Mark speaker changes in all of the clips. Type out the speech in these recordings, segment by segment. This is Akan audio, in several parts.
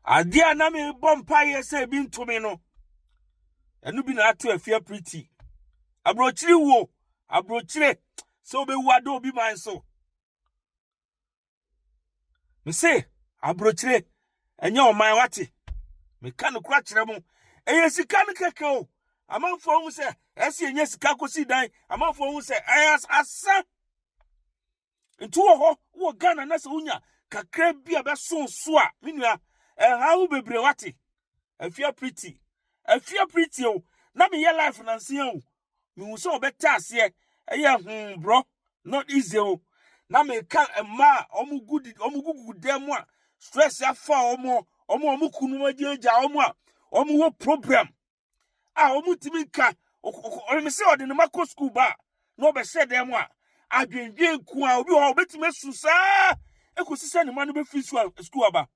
Speaker 1: Adia na me bompa ye say bi ntumi no. Enu bi na ato Afia pretty. Abrochire wo, abrochire. So be wado obi man so. Me say abrochire enye o man wate. Me ka no kura kire mu. Eye sika no keke o. Amanfo hu se ese enye sika kosi dan. Amanfo hu se ayas asa. Ntu wo Ghana na se unya kakra bia be so a menua ha wo bebre wate. Afia pretty o. Na me ye life na nsia o. Me hu so obeta ase eye bro not easy o. Na me ka ma omugugu dem a stress afa omo kunu ma jeja omo wo problem omo timi ka me se ode ne mako school ba na obe se dem a adwenwen ku a obi ho obetime susa ekosise ne ma no be free school aba.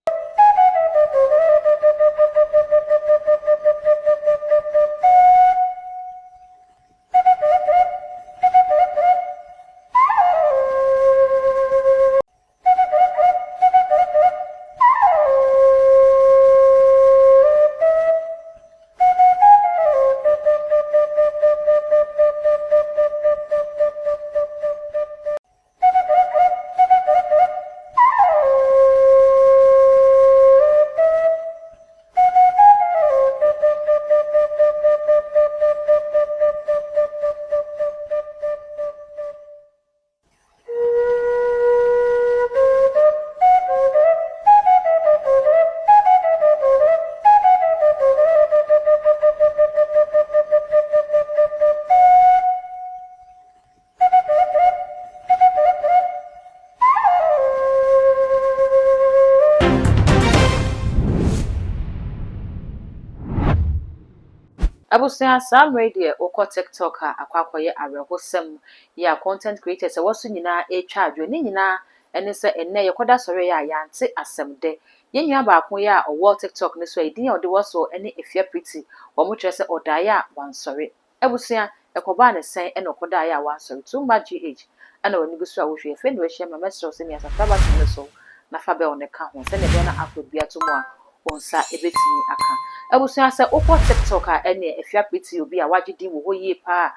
Speaker 2: Abusia Sam Radio oko TikTok akwakoye arehosem ya content creators wasu nyina etwa adwo ni nyina ene se enne yekoda sore ya yante asemde yenua baako ya owo TikTok ne so edin ode woso ene Afia pretty wo mo kyerese odaya wansore abusia ekoba ne sen ene okoda ya wansore tumba gh ana woni gusu a wohwe fe ne we hye mamestro se ne asafaba ne so na fa be one ka ho se ne be na akobia to mo a onsa ebetini aka abusia se okọ TikTok ene Afia pretty obi a wagidi wo hoye pa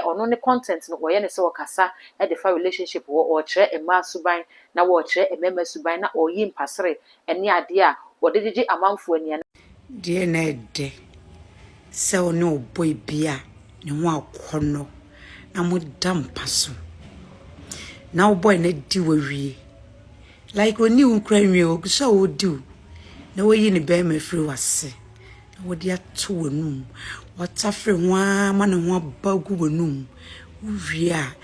Speaker 2: ono ne content no woye ne se wakasa de fa relationship wo kire ema suban na wo kire emema suban na oyi mpasere ene ade a wodedege amanfo ani
Speaker 3: de na de se one oboy bia ne ho akono na mo dampaso na oboy na di wawie like oni unkra nwie o so wo di na wo yi ne be ma free wase na wo dia to wonum watafre ho ama ne ho abagu wonum uwie a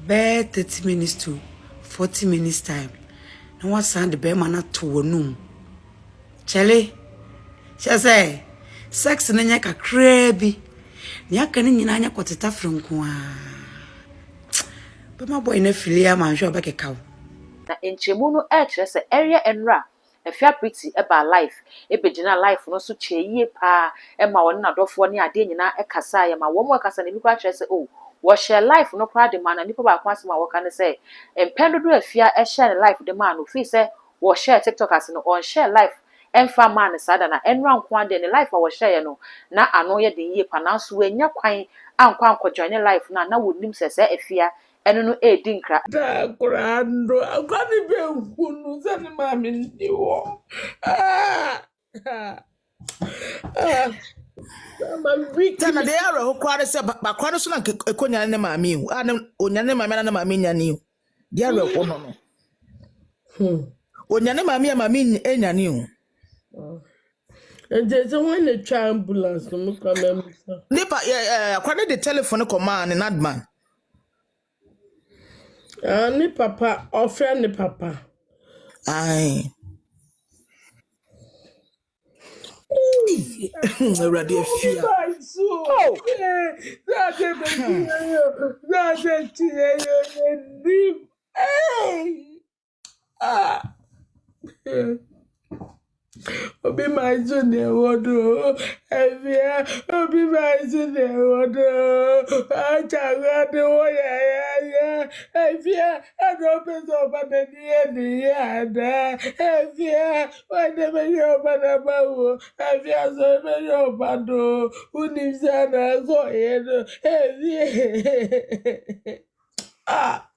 Speaker 3: be 30 minutes to 40 minutes time na wa sand be ma na to wonum chele say sex na nya kakra bi ne aka ne nyina anya kwoteta fre nko a be ma boy na filia ma hwe obekeka wo
Speaker 2: na enchemu no kire se area enra Afia pretty eba life ebegina life no so cheyie pa ema won na dofo ne ade nyina ekasa ya ma wo mo ekasa na bi kwa kire se oh wo share life no pra de man na nipa ba kwa asema wo ka ne se empendo do Afia share life de man no fi se wo share TikTok as no on share life emfa man sada na enra nko ade ne life wo share no na ano ye de yie pa na so anya kwan ankwa ankojoine life na wonim se Afia eno no edi nkra
Speaker 4: da kurando akwani be hunu zani mami ndiwo
Speaker 5: Tana de ara ho kware se ba kware so na ekonya ne mami hu ana onya ne mami na mami nya ni hu de ara ho no onya ne mami enya ni hu
Speaker 4: There's one the ambulance no come
Speaker 5: nipa kware de telephone command na adman
Speaker 4: ni papa offer ni papa
Speaker 5: ai already Afia
Speaker 4: oh that's Obi my junior wodo Afia obi my junior wodo achagade wo ya Afia, I don't know about the end. Afia, why never you but about Afia so many bado who lives in a so ah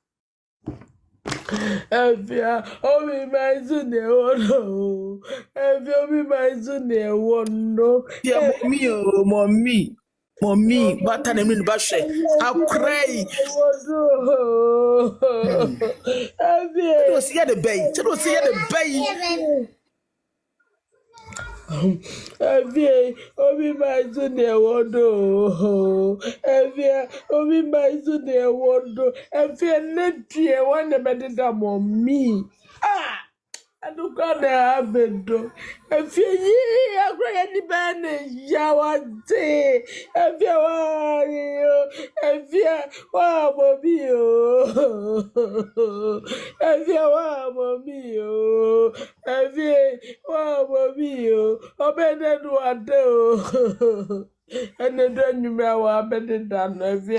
Speaker 4: Afia, omi my son, no. Afia, omi my son, no.
Speaker 5: Yeah, mommy, but I mean, Bashe, how cray. It was here the bay, it was here the bay.
Speaker 4: Afia, omi my son, no. Afia, omi my son, no. Afia, let you one about that mommy. Ah! Adukọ na abedo efi yi agroye ni bene ya wa te efi wa yo efi wa mo bi o efi wa mo bi o efi wa mo bi o obede du ade o ene do nyumra wa bede dan efi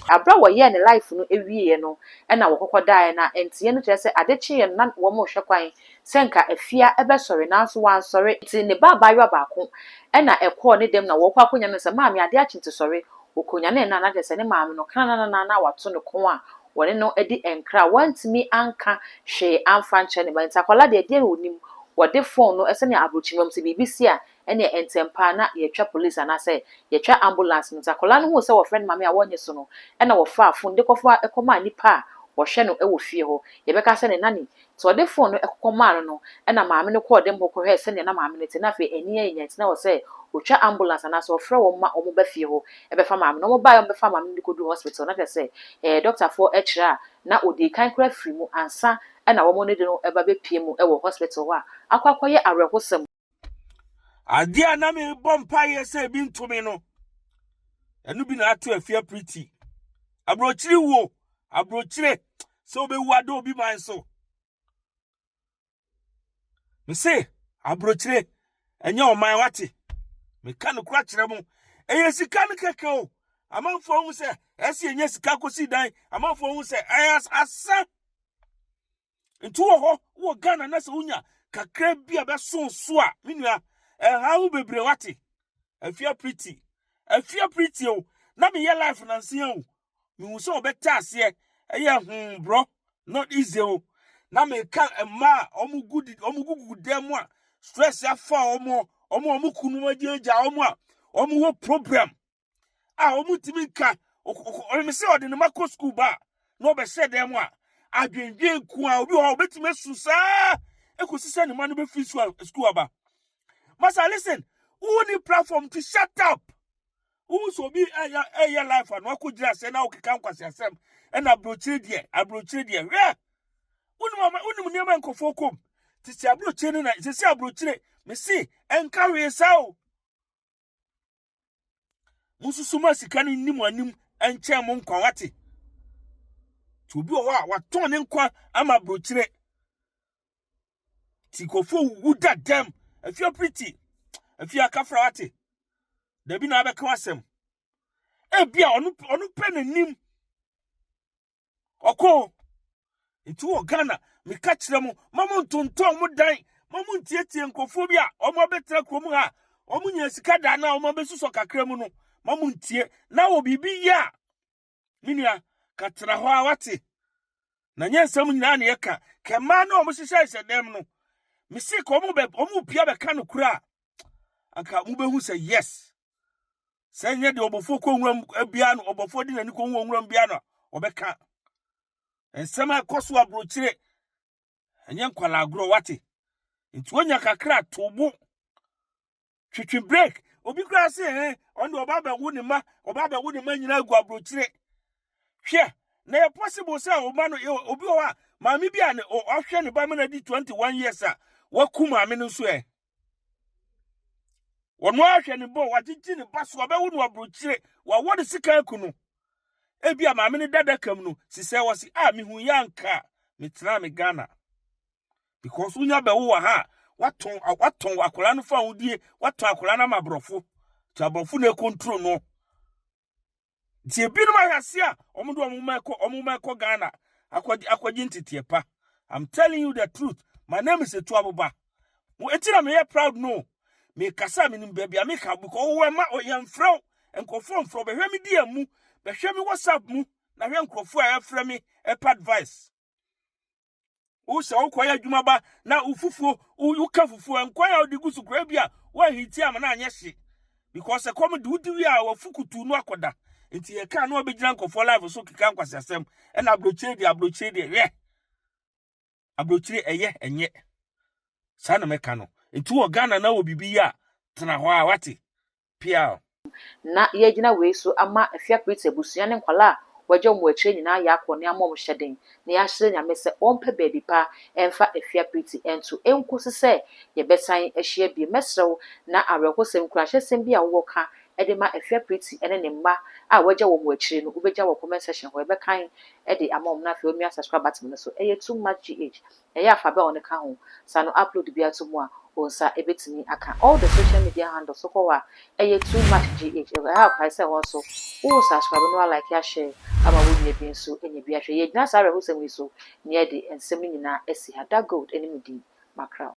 Speaker 2: abra wo ye ne life no ewie no na wo kokodae na entie no kyerɛ sɛ adekye na wo mo hwɛ kwan sɛ nka afia ebesɔre nanso wansɔre ti ne baba yɔ baako na ɛkɔɔ ne dem na wo kwa akonya no sɛ maame ade akyente sɔre okonya ne na kyerɛ sɛ ne maame no kana na wato ne kon a wɔne no edi enkra wantimi anka hwe amfa nkyɛ ne ba ntakwala de ade onim wɔde phone no ɛsɛ ne abrochimam sɛ bibisi a ɛne entempa na yɛtwa police anasɛ yɛtwa ambulance no takwala no hu sɛ wo friend maame a wɔnye so no ɛna wɔfa phone de kɔfa ɛkɔma nipa a wɔhwɛ no ɛwɔ fie hɔ yɛbɛka sɛ ne nani so wɔde phone no ɛkɔma no ɛna maame no kɔɔ dem hɔ kɔhwɛ sɛ ne na maame no te na afei ani yɛ nyɛ na wɔ sɛ otwa ambulance anasɛ wɔfrɛ wɔn ma wɔn ba fie hɔ ɛbɛfa maame no wɔn ba wɔn bɛfa maame no de kɔdu hospital na kyerɛ sɛ doctor for ɛkyerɛ a na odi kan kora firi mu ansa ɛna wɔn no de no ɛba bɛpie mu ɛwɔ hospital hɔ a akɔyɛ awerɛhosɛm
Speaker 1: ade a na me bompa ye se bi ntumi no enu bi na ato Afia pretty abrochiri wo abrochire so be wado obi man so me say abrochire enye o man wate me ka no kura kire mu eye sika no keke o amanfo hu se ese enye sika kosi dan amanfo hu se ayas asa ntu wo Ghana na se unya kakra bi a be so a menua how bebre wate Afia pretty o na me ye life na nsia o me hu so obeta ase eye bro not easy o na me ka ma omugugu dem a stress afa omo kunu ma jeja a omo wo problem omutimi ka me se ode ne mako school ba na obehye dem a adwenwen ku a obi ho obetime susa ekosise ne ma no be free school aba. Masa, listen, who need platform to shut up? Who so be a life and what could just say now? Can yourself and abrochid there. Yeah, Unum Kofokum. To say abrochid, to say abrochid, me see, and carry a sow. Mususuma Sikani Nimuanim and Chamon Kawati. To be a what turning qua, I'm abrochid. Tikofu would that damn. If you're pretty, if you're kafrati, there be no kwasem. Bia onu pen nim. Oko into Ghana, me catch them, mamun tonton mu dan, mamun tietie nkofobia, omo betra kromu ha, omo nya sika da na omo besu so kakra mu no, mamun tie, na obibi ya. Minia katra ho awate. Na nyensam nyina na yeka, kema na omo hihye dem no. Me see omu pia be ka no kura anka mu behu say yes say nye de obofo ko nwuram bia no obofo di nani ko nwuram bia no obeka ensem akoso abrochire enye nkwala agro wate nti onya kakra tobo twitwi break obi kura say on oba be wu ni ma nyina agu abrochire hwe na e possible say o ma no obi o a maami bia ne ohwe ne ba me na di 21 years a wakum ame no so wono ahwe ne bo wagigi ne baso obewu no abrochire wa wode sika akunu ebia maame ne dada kam no sise wosi mehu yanka metra me Ghana because unya bewo wa ha waton akola no fa wudie waton akola na mabrofo tabrofo na control no Ti ebinom ahase a omo do omo meko Ghana akwaji ntete pa. I'm telling you the truth. My name is Etu Abuba. Mo etira me proud no. Me kasa me nim baby ameka buko wo ma oyemfrɛ enkofo mfrɛ be hwe me di amu, be hwe me WhatsApp mu na hwe enkofo a yɛfrɛ me advice. Wo se wo koya adwuma ba na ufufuo wo ka fufuo enkoya odi gusu kra bia wo hiti am na anye hye because e come do wi a wo fukutu no akoda nti ye ka na obegina enkofo live so kika nkwasasem e na abrochire de hwe abrochire enye sa na meka no nti wo Ghana na wo bibi ya tena ho a wate pia
Speaker 2: na yegyina wei so ama Afia Pretty abusua ne nkwala wagye mo akire nyina ya akọ ne amom hyeden na ya hyere nyame se ompe baby pa emfa Afia Pretty ento enkosi se ye besan ahia bi mesrew na arekosem kurahwesem bi a wo ka ede ma Afia Pretty ene ne mma a wagye wo mo akire no ubegya wo comment section ho ebe kan ede amom na fe omi subscribe button no so eye too much gh eye afa ba on ka ho sa no upload bi atomo a onsa ebetini aka all the social media handles so kwa eye too much gh I have I say also who subscribe no like ya share ama wo nye bi nso enye bi ahwe ye gyina sa re ho sem wi so ne ye de ensem nyina esi hada gold enimidi makra